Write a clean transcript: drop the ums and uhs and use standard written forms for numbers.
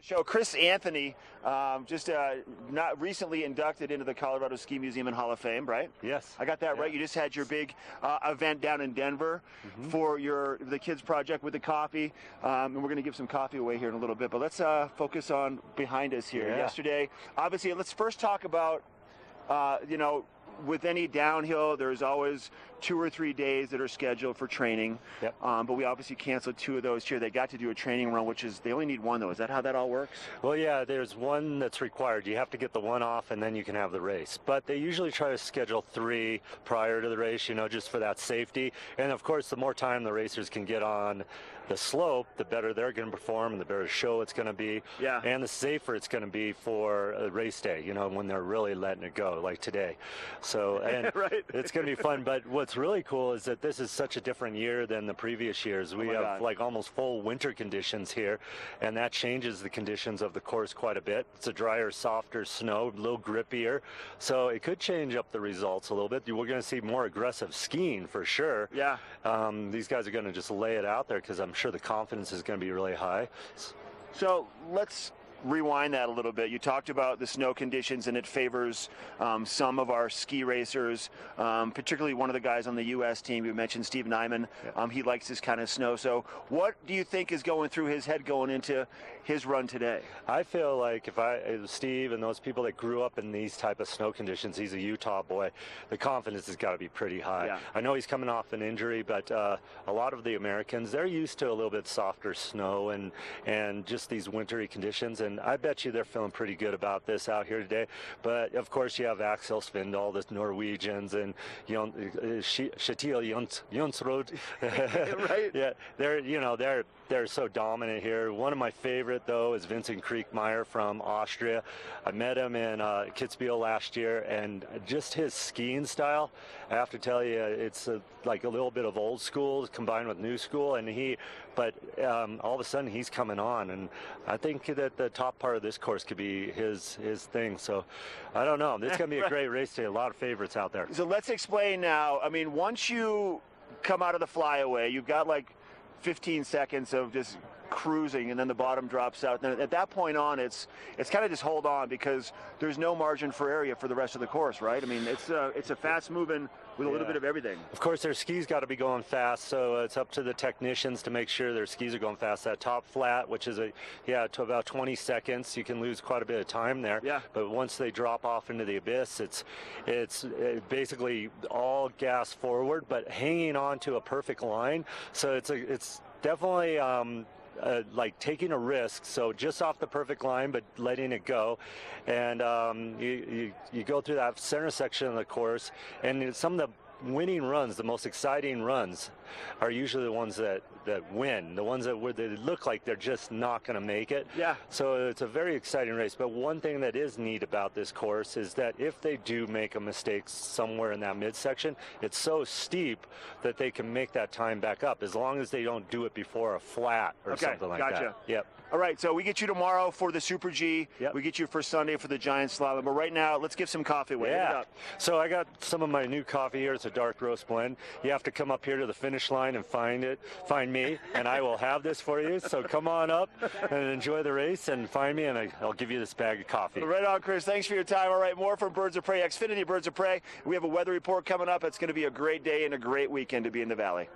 Show Chris Anthony, not recently inducted into the Colorado Ski Museum and Hall of Fame, right? Yes. I got that right. You just had your big event down in Denver for the kids project with the coffee, and we're going to give some coffee away here in a little bit. But let's focus on behind us here. Yeah. Yesterday, obviously, let's first talk about with any downhill, there's always 2 or 3 days that are scheduled for training. Yep. But we obviously canceled 2 of those here. They got to do a training run, which is, they only need 1 though. Is that how that all works? Well, yeah, there's 1 that's required. You have to get the 1 off and then you can have the race. But they usually try to schedule 3 prior to the race, just for that safety. And of course, the more time the racers can get on the slope, the better they're going to perform and the better show it's going to be. Yeah. And the safer it's going to be for a race day, when they're really letting it go, like today. So, and right. It's going to be fun. But what's really cool is that this is such a different year than the previous years. We have like almost full winter conditions here, and that changes the conditions of the course quite a bit. It's a drier, softer snow, a little grippier. So it could change up the results a little bit. We're going to see more aggressive skiing for sure. Yeah. These guys are going to just lay it out there because I'm sure the confidence is going to be really high. So let's rewind that a little bit. You talked about the snow conditions, and it favors some of our ski racers, particularly one of the guys on the U.S. team. You mentioned Steve Nyman. Yeah. He likes this kind of snow. So what do you think is going through his head going into his run today? I feel like if Steve and those people that grew up in these type of snow conditions, he's a Utah boy, the confidence has got to be pretty high. Yeah. I know he's coming off an injury, but a lot of the Americans, they're used to a little bit softer snow and just these wintry conditions. And I bet you they're feeling pretty good about this out here today. But of course, you have Axel Svindal, the Norwegians, and Kjetil Jonsrud. Right? Yeah, they're so dominant here. One of my favorite though is Vincent Kriechmeier from Austria. I met him in Kitzbühel last year, and just his skiing style, I have to tell you, it's like a little bit of old school combined with new school. But all of a sudden he's coming on, and I think that the top part of this course could be his thing. So I don't know. It's going to be a great race today. A lot of favorites out there. So let's explain now. I mean, once you come out of the flyaway, you've got like 15 seconds of just cruising, and then the bottom drops out. And at that point on, it's kind of just hold on, because there's no margin for area for the rest of the course, right? I mean, it's a fast moving with a little bit of everything. Of course, their skis got to be going fast, so it's up to the technicians to make sure their skis are going fast. That top flat, which is to about 20 seconds, you can lose quite a bit of time there. Yeah. But once they drop off into the abyss, it's basically all gas forward, but hanging on to a perfect line. So it's definitely like taking a risk, so just off the perfect line, but letting it go. And you go through that center section of the course, and some of the winning runs, the most exciting runs, are usually the ones that win, the ones where they look like they're just not going to make it. Yeah. So it's a very exciting race. But one thing that is neat about this course is that if they do make a mistake somewhere in that midsection, it's so steep that they can make that time back up, as long as they don't do it before a flat or something like that. Yep. All right, so we get you tomorrow for the Super G. Yep. We get you for Sunday for the Giant Slalom. But right now, let's give some coffee away. Yeah. So I got some of my new coffee here. It's a dark roast blend. You have to come up here to the finish line and find me, and I will have this for you. So come on up and enjoy the race and find me, and I'll give you this bag of coffee. Right on, Chris. Thanks for your time. All right, more from Birds of Prey, Xfinity Birds of Prey. We have a weather report coming up. It's going to be a great day and a great weekend to be in the Valley.